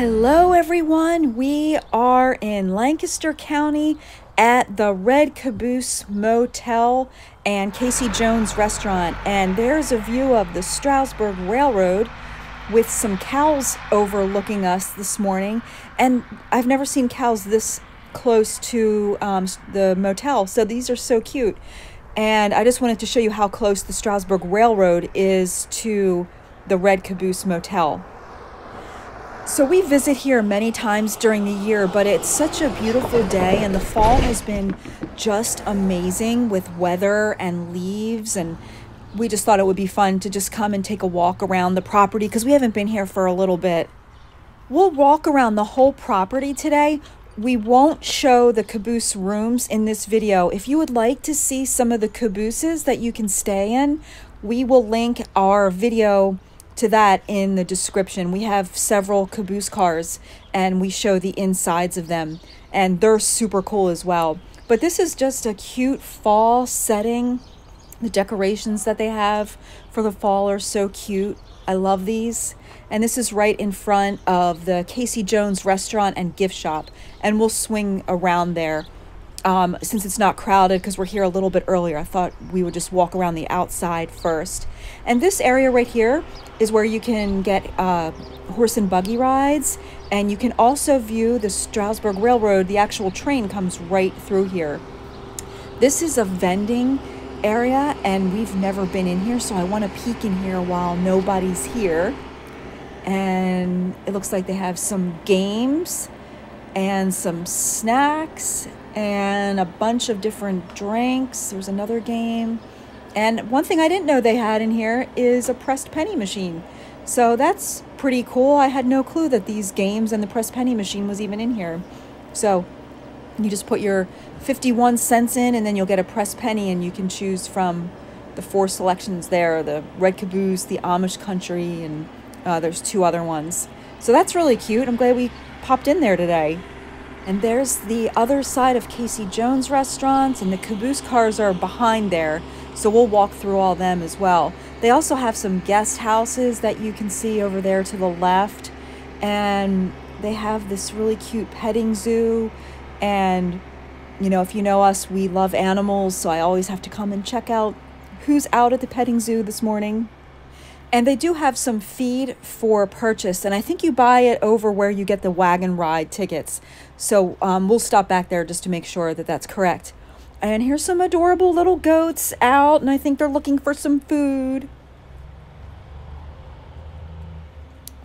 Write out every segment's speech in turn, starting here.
Hello everyone, we are in Lancaster County at the Red Caboose Motel and Casey Jones restaurant, and there's a view of the Stroudsburg Railroad with some cows overlooking us this morning. And I've never seen cows this close to the motel, so these are so cute. And I just wanted to show you how close the Stroudsburg Railroad is to the Red Caboose Motel. So we visit here many times during the year, but it's such a beautiful day, and the fall has been just amazing with weather and leaves, and we just thought it would be fun to just come and take a walk around the property because we haven't been here for a little bit. We'll walk around the whole property today. We won't show the caboose rooms in this video. If you would like to see some of the cabooses that you can stay in, we will link our video to that in the description. We have several caboose cars and we show the insides of them, and they're super cool as well. But this is just a cute fall setting. The decorations that they have for the fall are so cute. I love these. And this is right in front of the Casey Jones restaurant and gift shop, and we'll swing around there since it's not crowded because we're here a little bit earlier. I thought we would just walk around the outside first. And this area right here is where you can get horse and buggy rides, and you can also view the Stroudsburg Railroad. The actual train comes right through here. This is a vending area, and we've never been in here, so I want to peek in here while nobody's here. And it looks like they have some games and some snacks and a bunch of different drinks. There's another game. And one thing I didn't know they had in here is a pressed penny machine. So that's pretty cool. I had no clue that these games and the pressed penny machine was even in here. So you just put your 51 cents in, and then you'll get a pressed penny, and you can choose from the 4 selections there, the Red Caboose, the Amish Country, and there's 2 other ones. So that's really cute. I'm glad we popped in there today. And there's the other side of Casey Jones restaurants, and the caboose cars are behind there. So we'll walk through all them as well. They also have some guest houses that you can see over there to the left. And they have this really cute petting zoo. And, you know, if you know us, we love animals. So I always have to come and check out who's out at the petting zoo this morning. And they do have some feed for purchase. And I think you buy it over where you get the wagon ride tickets. So we'll stop back there just to make sure that that's correct. And here's some adorable little goats out, and I think they're looking for some food.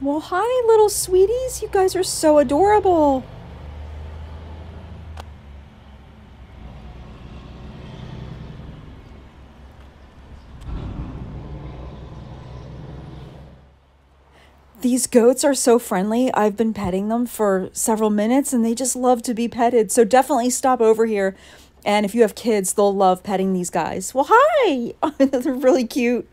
Well, hi, little sweeties. You guys are so adorable. These goats are so friendly. I've been petting them for several minutes, and they just love to be petted. So definitely stop over here. And if you have kids, they'll love petting these guys. Well, hi! They're really cute.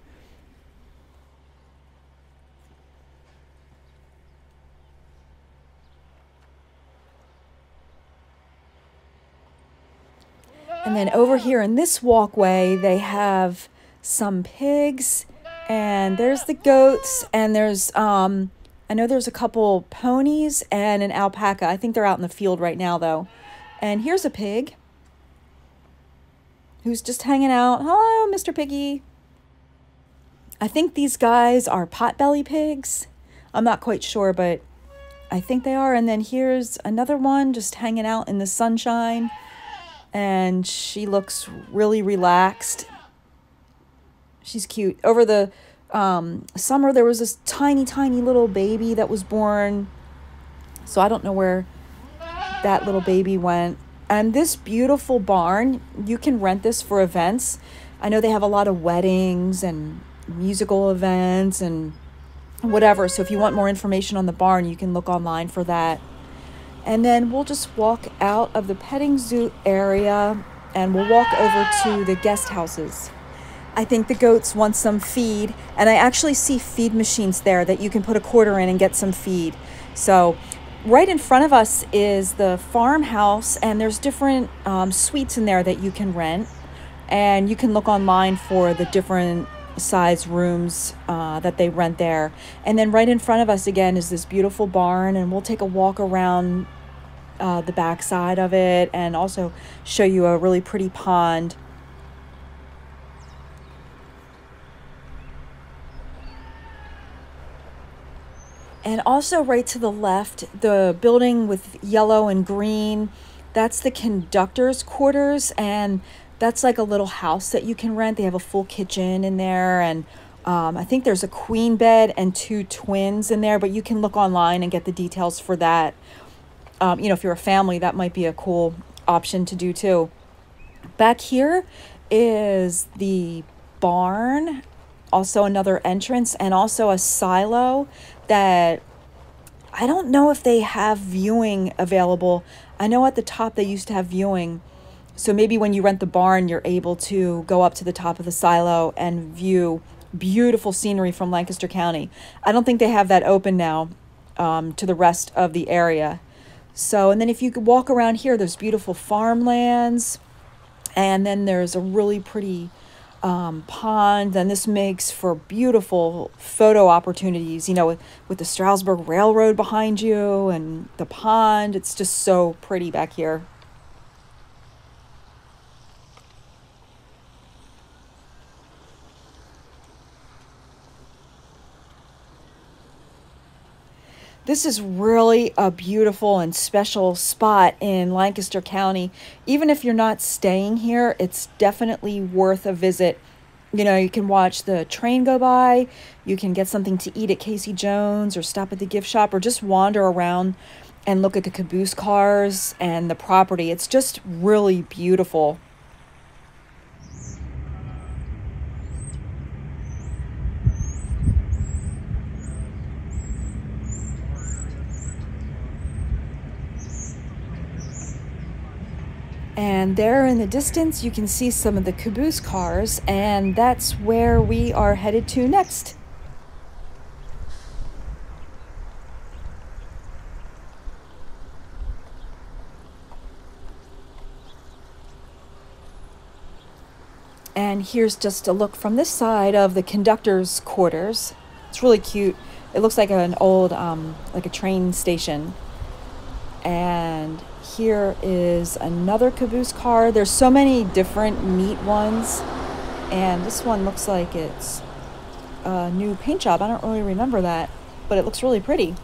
And then over here in this walkway, they have some pigs. And there's the goats, and there's, I know there's a couple ponies and an alpaca. I think they're out in the field right now, though. And here's a pig who's just hanging out. Hello, Mr. Piggy. I think these guys are potbelly pigs. I'm not quite sure, but I think they are. And then here's another one just hanging out in the sunshine. And she looks really relaxed. She's cute. Over the summer, there was this tiny, tiny little baby that was born. So I don't know where that little baby went. And this beautiful barn, you can rent this for events. I know they have a lot of weddings and musical events and whatever. So if you want more information on the barn, you can look online for that. And then we'll just walk out of the petting zoo area, and we'll walk over to the guest houses. I think the goats want some feed, and I actually see feed machines there that you can put a quarter in and get some feed. So right in front of us is the farmhouse, and there's different suites in there that you can rent, and you can look online for the different size rooms that they rent there. And then right in front of us again is this beautiful barn, and we'll take a walk around the back side of it and also show you a really pretty pond. And also right to the left, the building with yellow and green, that's the conductor's quarters, and that's like a little house that you can rent. They have a full kitchen in there, and I think there's a queen bed and 2 twins in there, but you can look online and get the details for that. You know, if you're a family, that might be a cool option to do too. Back here is the barn, also another entrance, and also a silo that I don't know if they have viewing available. I know at the top they used to have viewing. So maybe when you rent the barn, you're able to go up to the top of the silo and view beautiful scenery from Lancaster County. I don't think they have that open now to the rest of the area. So, and then if you could walk around here, there's beautiful farmlands, and then there's a really pretty pond, and this makes for beautiful photo opportunities, you know, with the Stroudsburg Railroad behind you and the pond. It's just so pretty back here. This is really a beautiful and special spot in Lancaster County. Even if you're not staying here, it's definitely worth a visit. You know, you can watch the train go by, you can get something to eat at Casey Jones or stop at the gift shop or just wander around and look at the caboose cars and the property. It's just really beautiful. And there in the distance, you can see some of the caboose cars, and that's where we are headed to next. And here's just a look from this side of the conductor's quarters. It's really cute. It looks like an old, like a train station. And here is another caboose car. There's so many different neat ones. And this one looks like it's a new paint job. I don't really remember that, but it looks really pretty.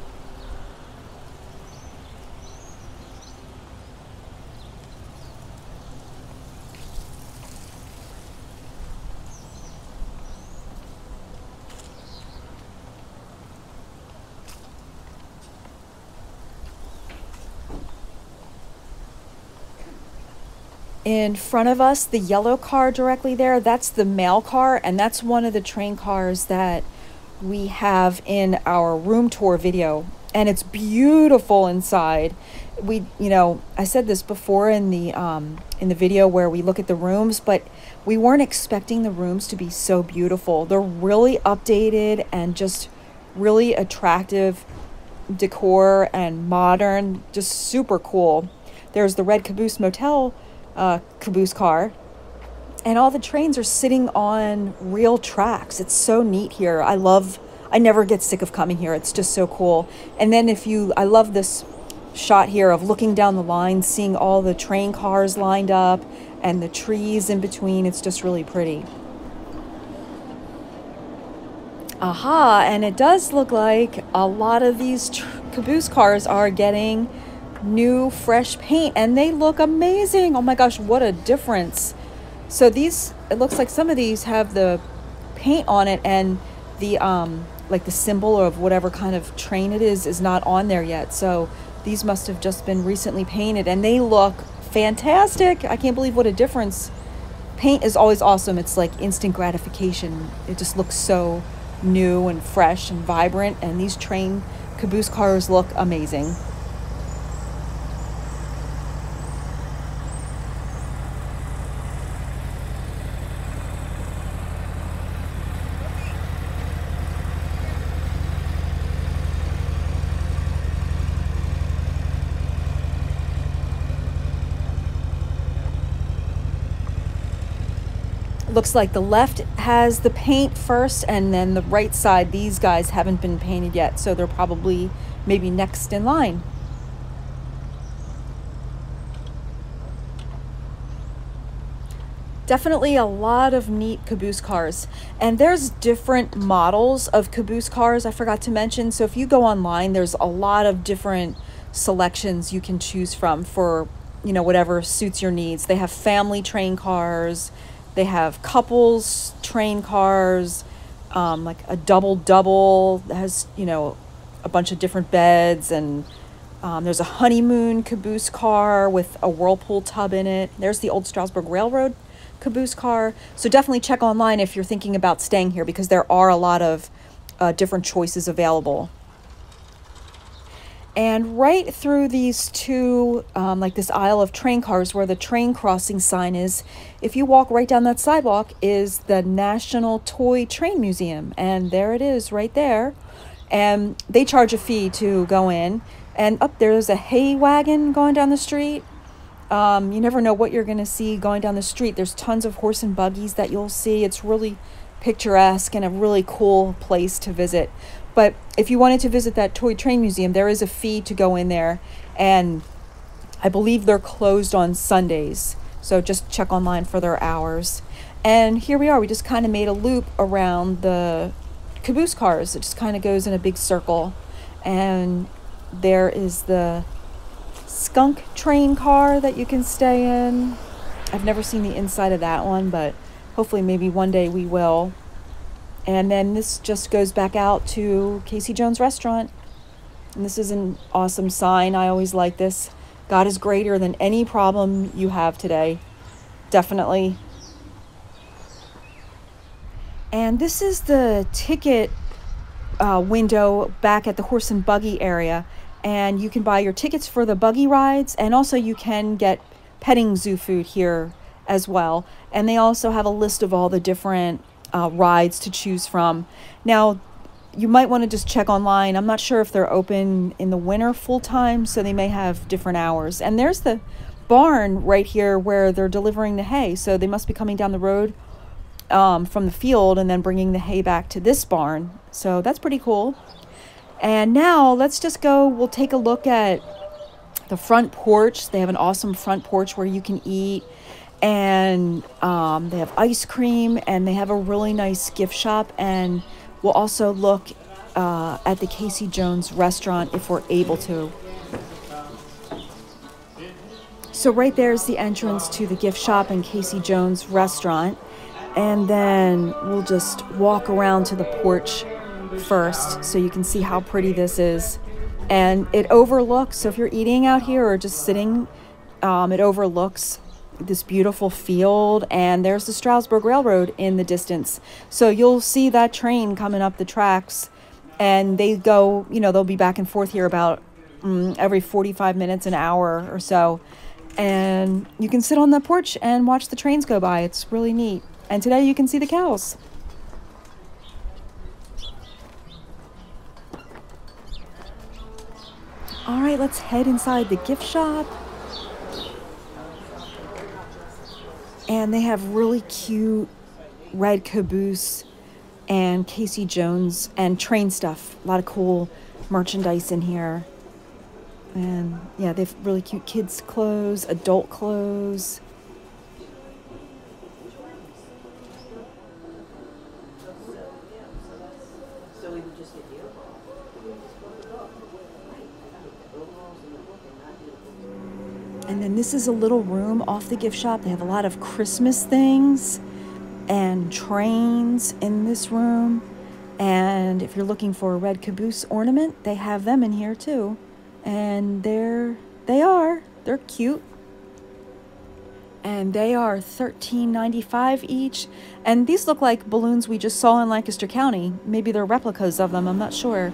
In front of us, the yellow car directly there, that's the mail car, and that's one of the train cars that we have in our room tour video. And it's beautiful inside. You know, I said this before in the video where we look at the rooms, but we weren't expecting the rooms to be so beautiful. They're really updated and just really attractive decor and modern, just super cool. There's the red Caboose Motel caboose car, and all the trains are sitting on real tracks. It's so neat here. I never get sick of coming here. It's just so cool. And then I love this shot here of looking down the line, seeing all the train cars lined up and the trees in between. It's just really pretty. Aha, and it does look like a lot of these caboose cars are getting new fresh paint, and they look amazing. Oh my gosh, what a difference. So it looks like some of these have the paint on it, and the like the symbol of whatever kind of train it is not on there yet. So these must have just been recently painted, and they look fantastic. I can't believe what a difference. Paint is always awesome. It's like instant gratification. It just looks so new and fresh and vibrant, and these train caboose cars look amazing. Looks like the left has the paint first, and then the right side, these guys haven't been painted yet, so they're probably maybe next in line. Definitely a lot of neat Caboose cars, and there's different models of Caboose cars I forgot to mention. So if you go online, there's a lot of different selections you can choose from for, you know, whatever suits your needs. They have family train cars, they have couples train cars, like a double that has, you know, a bunch of different beds, and there's a honeymoon Caboose car with a whirlpool tub in it. There's the old Stroudsburg Railroad Caboose car. So definitely check online if you're thinking about staying here, because there are a lot of different choices available. And right through these two, like this aisle of train cars where the train crossing sign is, if you walk right down that sidewalk, is the National Toy Train Museum. And there it is right there. And they charge a fee to go in. And up there's a hay wagon going down the street. You never know what you're going to see going down the street. There's tons of horse and buggies that you'll see. It's really picturesque and a really cool place to visit. But if you wanted to visit that toy train museum, there is a fee to go in there. And I believe they're closed on Sundays. So just check online for their hours. And here we are. We just kind of made a loop around the Caboose cars. It just kind of goes in a big circle. And there is the skunk train car that you can stay in. I've never seen the inside of that one, but hopefully maybe one day we will. And then this just goes back out to Casey Jones Restaurant. And this is an awesome sign. I always like this. God is greater than any problem you have today. Definitely. And this is the ticket window back at the horse and buggy area. And you can buy your tickets for the buggy rides, and also you can get petting zoo food here as well. And they also have a list of all the different rides to choose from. Now, you might want to just check online. I'm not sure if they're open in the winter full time, so they may have different hours. And there's the barn right here where they're delivering the hay. So they must be coming down the road from the field and then bringing the hay back to this barn. So that's pretty cool. And now let's just go, we'll take a look at the front porch. They have an awesome front porch where you can eat, and they have ice cream, and they have a really nice gift shop. And we'll also look at the Casey Jones Restaurant if we're able to. So right there is the entrance to the gift shop and Casey Jones Restaurant. And then we'll just walk around to the porch first so you can see how pretty this is. And it overlooks, so if you're eating out here or just sitting, it overlooks this beautiful field, and there's the Stroudsburg Railroad in the distance. So you'll see that train coming up the tracks, and they go, you know, they'll be back and forth here about every 45 minutes, an hour or so. And you can sit on the porch and watch the trains go by. It's really neat. And today you can see the cows. All right, let's head inside the gift shop. And they have really cute red Caboose and Casey Jones and train stuff. A lot of cool merchandise in here. And yeah, they have really cute kids' clothes, adult clothes. And then this is a little room off the gift shop. They have a lot of Christmas things and trains in this room. And if you're looking for a red Caboose ornament, they have them in here too. And there they are. They're cute. And they are $13.95 each. And these look like balloons we just saw in Lancaster County. Maybe they're replicas of them, I'm not sure.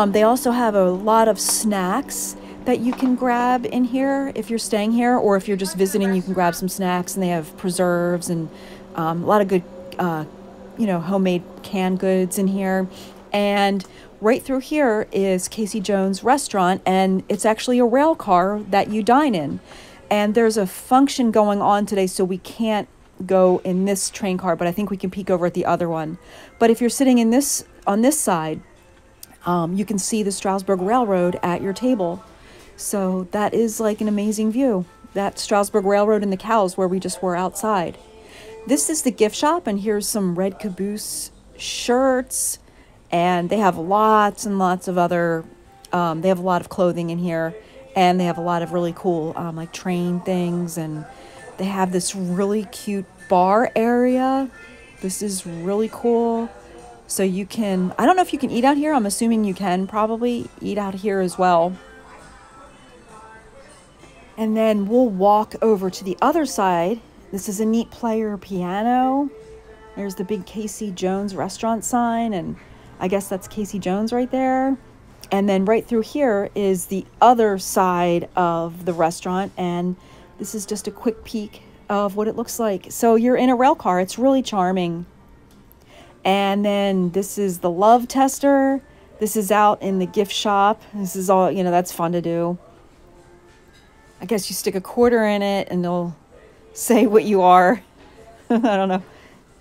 They also have a lot of snacks that you can grab in here if you're staying here, or if you're just visiting, you can grab some snacks. And they have preserves and a lot of good, homemade canned goods in here. And right through here is Casey Jones Restaurant, and it's actually a rail car that you dine in. And there's a function going on today, so we can't go in this train car, but I think we can peek over at the other one. But if you're sitting in this on this side, you can see the Stroudsburg Railroad at your table. So that is like an amazing view. That Stroudsburg Railroad and the cows where we just were outside. This is the gift shop, and here's some Red Caboose shirts, and they have lots and lots of other, they have a lot of clothing in here, and they have a lot of really cool like train things, and they have this really cute bar area. This is really cool. So you can, I don't know if you can eat out here. I'm assuming you can probably eat out here as well. And then we'll walk over to the other side. This is a neat player piano. There's the big Casey Jones restaurant sign, and I guess that's Casey Jones right there. And then right through here is the other side of the restaurant, and this is just a quick peek of what it looks like. So you're in a rail car. It's really charming. And then this is the love tester. This is out in the gift shop. This is all, you know, that's fun to do. I guess you stick a quarter in it and they'll say what you are. I don't know.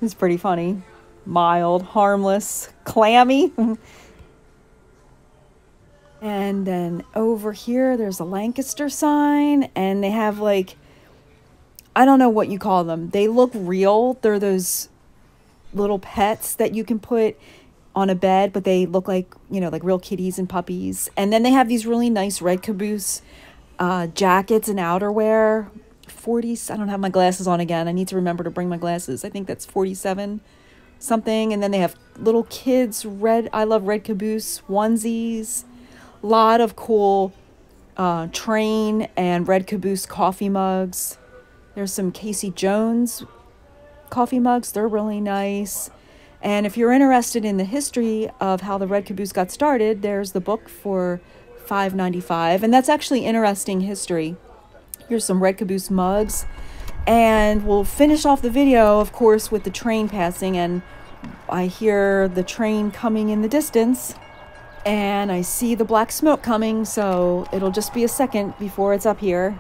It's pretty funny. Mild, harmless, clammy. And then over here, there's a Lancaster sign, and they have like, I don't know what you call them. They look real. They're those little pets that you can put on a bed, but they look like, you know, like real kitties and puppies. And then they have these really nice Red Caboose jackets and outerwear. 40, I don't have my glasses on again. I need to remember to bring my glasses. I think that's 47 something. And then they have little kids red, I love Red Caboose onesies. A lot of cool train and Red Caboose coffee mugs. There's some Casey Jones coffee mugs. They're really nice. And if you're interested in the history of how the Red Caboose got started, there's the book for $5.95, and that's actually interesting history. Here's some Red Caboose mugs, and we'll finish off the video, of course, with the train passing, and I hear the train coming in the distance, and I see the black smoke coming, so it'll just be a second before it's up here.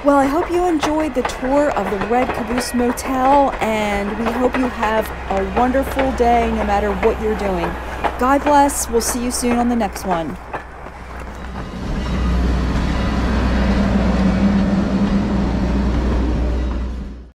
Well, I hope you enjoyed the tour of the Red Caboose Motel, and we hope you have a wonderful day no matter what you're doing. God bless. We'll see you soon on the next one.